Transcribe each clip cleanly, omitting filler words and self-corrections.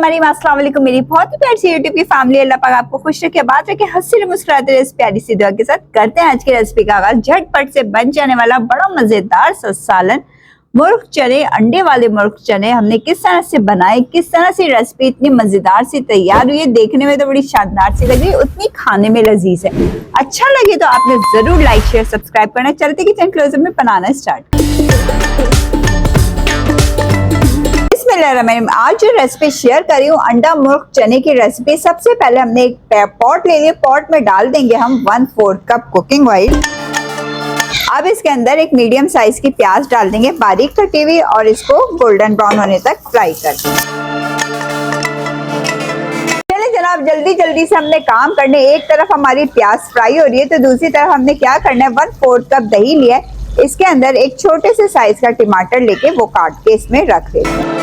अस्सलाम वालेकुम। मेरी बहुत ही प्यारी सी यूट्यूब की फैमिली, अल्लाह पाक आपको खुश रखे, बात रखे, हंसी मुस्कुराते रहे। इस प्यारी सी दुआ के साथ करते हैं आज की रेसिपी का आगाज। झटपट से बन जाने वाला बड़ा मजेदार सा सालन, मुर्ग चने, अंडे वाले मुर्ग चने हमने किस तरह से बनाए, किस तरह से रेसिपी इतनी मजेदार सी तैयार हुई है। देखने में तो बड़ी शानदार सी लग रही है, उतनी खाने में लजीज है। अच्छा लगे तो आपने जरूर लाइक शेयर सब्सक्राइब करना। चलते किचन क्लोजअप में बनाना स्टार्ट। आज जो रेसिपी शेयर कर रही हूँ अंडा मुर्ग चने की रेसिपी। सबसे पहले हमने एक पॉट ले लिया, पॉट में डाल देंगे हम 1/4 कप कुकिंग ऑयल। अब इसके अंदर एक मीडियम साइज की प्याज डाल देंगे बारीक कटी हुई और इसको गोल्डन ब्राउन होने तक फ्राई कर देंगे। चलिए जनाब जल्दी जल्दी से हमने काम करने। एक तरफ हमारी प्याज फ्राई हो रही है तो दूसरी तरफ हमने क्या करना है, 1/4 कप दही लिया है। इसके अंदर एक छोटे से साइज का टमाटर लेके वो काट के इसमें रख देते हैं।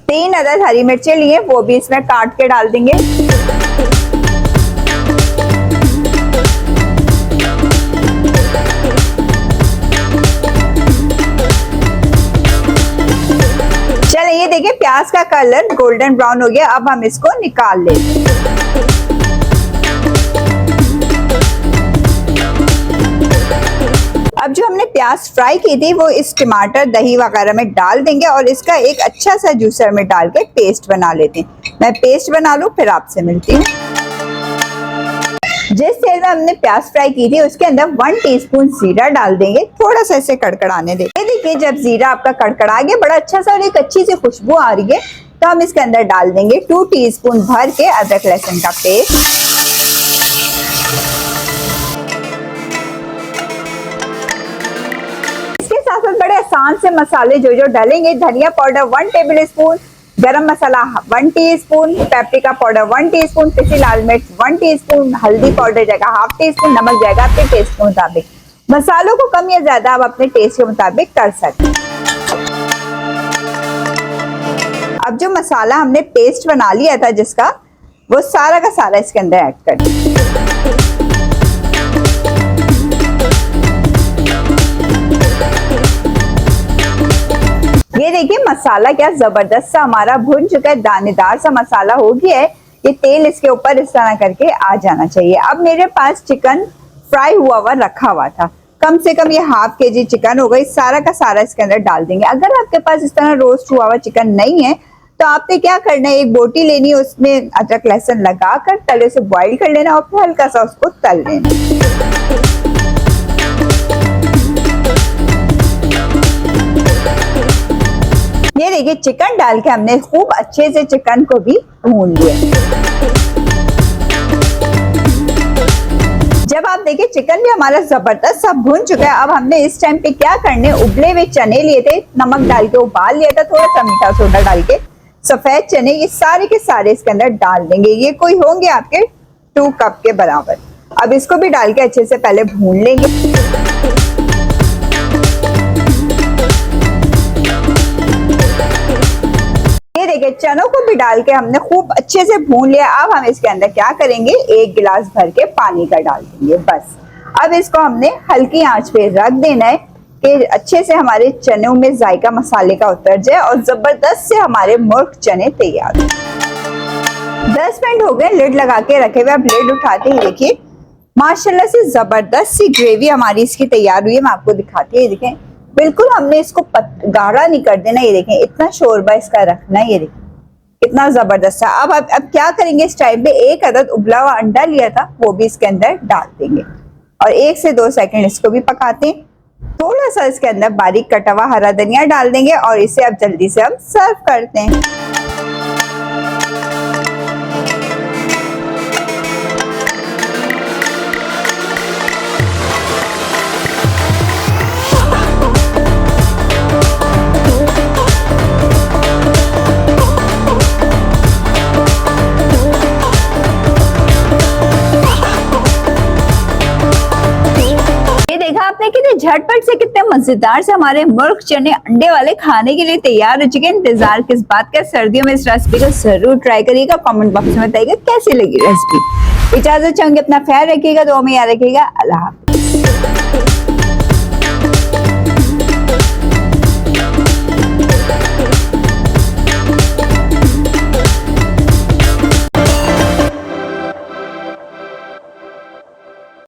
तीन अदद हरी मिर्चें लिए, वो भी इसमें काट के डाल देंगे। चलिए ये देखिए प्याज का कलर गोल्डन ब्राउन हो गया। अब हम इसको निकाल लेंगे। अब जो हमने प्याज फ्राई की थी वो इस टमाटर दही वगैरह में डाल देंगे और इसका एक अच्छा सा जूसर में डाल के पेस्ट बना लेते हैं। मैं पेस्ट बना लूं फिर आपसे मिलती हूँ। जिस तेल में हमने प्याज फ्राई की थी उसके अंदर 1 टीस्पून जीरा डाल देंगे। थोड़ा सा इसे कड़कड़ाने देंगे। देखिए जब जीरा आपका कड़कड़ा गया, बड़ा अच्छा सा और एक अच्छी सी खुशबू आ रही है, तो हम इसके अंदर डाल देंगे 2 टीस्पून भर के अदरक लहसुन का पेस्ट। बड़े आसान से मसाले जो डालेंगे, धनिया पाउडर 1 टेबल स्पून, गरम मसाला 1 टीस्पून, पेपरिका पाउडर 1 टीस्पून, पिसी लाल मिर्च 1 टीस्पून, हल्दी पाउडर जाएगा 1/2 टीस्पून, नमक जाएगा अपने टेस्ट के मुताबिक। मसालों को कम या ज्यादा आप अपने टेस्ट के मुताबिक कर सकते हैं। अब जो मसाला हमने पेस्ट बना लिया था जिसका, वो सारा का सारा इसके अंदर ऐड कर दें। ये देखिए मसाला क्या जबरदस्त सा हमारा भुन चुका है, दानेदार सा मसाला हो गया है। ये तेल इसके ऊपर इस तरह करके आ जाना चाहिए। अब मेरे पास चिकन फ्राई हुआ रखा हुआ था, कम से कम ये 1/2 kg चिकन होगा। इस सारा का सारा इसके अंदर डाल देंगे। अगर आपके पास इस तरह रोस्ट हुआ चिकन नहीं है तो आपने क्या करना है, एक बोटी लेनी है, उसमें अदरक लहसुन लगाकर तले से बॉइल कर लेना और फिर हल्का सा उसको तल लेना। ये देखिए चिकन डाल के हमने खूब अच्छे से चिकन को भी भून लिया। जब आप देखिए चिकन भी हमारा जबरदस्त सब भून चुका है, अब हमने इस टाइम पे क्या करने, उबले हुए चने लिए थे, नमक डाल के उबाल लिया था, थोड़ा सा मीठा सोडा डाल के। सफेद चने ये सारे के सारे इसके अंदर डाल देंगे। ये कोई होंगे आपके 2 कप के बराबर। अब इसको भी डाल के अच्छे से पहले भून लेंगे। ये देखिए चनों को भी डाल के हमने खूब अच्छे से भून लिया। अब हम इसके अंदर क्या करेंगे, 1 गिलास भर के पानी का डाल देंगे बस। अब इसको हमने हल्की आंच पे रख देना है कि अच्छे से हमारे चनों में जायका मसाले का उतर जाए और जबरदस्त से हमारे मुर्ग चने तैयार। 10 मिनट हो गए लिड लगा के रखे हुए। अब लिड उठाते ही देखिए माशाल्लाह से जबरदस्त सी ग्रेवी हमारी इसकी तैयार हुई है। मैं आपको दिखाती हूँ, देखें बिल्कुल हमने इसको गाढ़ा नहीं कर देना। ये देखें इतना शोरबा इसका रखना है। ये देखें इतना जबरदस्त है। अब क्या करेंगे, इस टाइम पे 1 अदद उबला हुआ अंडा लिया था वो भी इसके अंदर डाल देंगे और 1 से 2 सेकंड इसको भी पकाते हैं। थोड़ा सा इसके अंदर बारीक कटा हुआ हरा धनिया डाल देंगे और इसे अब जल्दी से हम सर्व करते हैं। आपने कितने झटपट से कितने मजेदार से हमारे मुर्ग चने अंडे वाले खाने के लिए तैयार हो चुके हैं। इंतजार किस बात का, सर्दियों में इस रेसिपी को जरूर ट्राई करिएगा। कमेंट बॉक्स में बताइएगा कैसी लगी रेसिपी। इजाजत चाहूंगी, अपना ख्याल रखिएगा, दुआ में याद रखिएगा। अल्लाह हाफ़िज़।